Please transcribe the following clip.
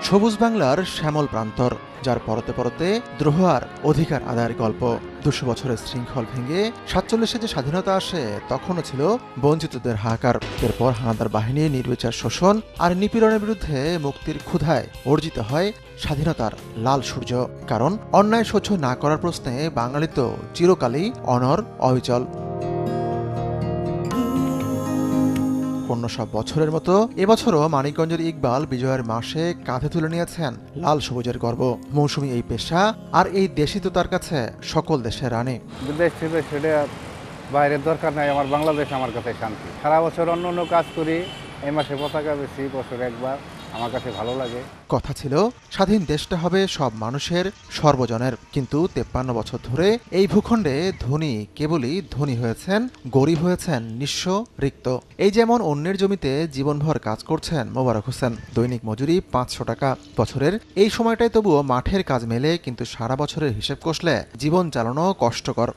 সবুজ বাংলার শ্যামল প্রান্তর, যার পরতে পরতে দ্রোহ আর অধিকার আদায়ের গল্প। ২০০ বছরের শৃঙ্খল ভেঙে ৪৭-এ যে স্বাধীনতা আসে, তখনও ছিল বঞ্চিতদের হাহাকার। এরপর হানাদার বাহিনী নির্বিচার শোষণ আর নিপীড়নের বিরুদ্ধে মুক্তির ক্ষুধায় অর্জিত হয় স্বাধীনতার লাল সূর্য। কারণ অন্যায় সহ্য না করার প্রশ্নে বাঙালি তো চিরকালই অনড় অবিচল। অন্য সব বছরের মতো এবছরও মানিকগঞ্জের ইকবাল বিজয়ের মাসে কাঁধে তুলে নিয়েছেন লাল সবুজের গর্ব। মৌসুমী এই পেশা আর এই দেশই তো তার কাছে সকল দেশের রানী। বিদেশ থেকে সেটা বাইরের দরকার নাই, আমার বাংলাদেশ আমার কাছে শান্তি। সারা বছর অন্য অন্য কাজ করি, এই মাসে পতাকা বেশি, বছরে একবার, আমার কাছে ভালো লাগে। কথা ছিল স্বাধীন দেশটা হবে সব মানুষের, সর্বজনের। কিন্তু ৫৩ বছর ধরে এই ভূখণ্ডে ধনী কেবলই ধনী হয়েছেন, গরিব হয়েছেন নিঃস্ব, রিক্ত। এই যেমন অন্যের জমিতে জীবনভর কাজ করছেন মোবারক হোসেন, দৈনিক মজুরি ৫০০ টাকা। বছরের এই সময়টায় তবুও মাঠের কাজ মেলে, কিন্তু সারা বছরের হিসেব কষলে জীবন চালানো কষ্টকর।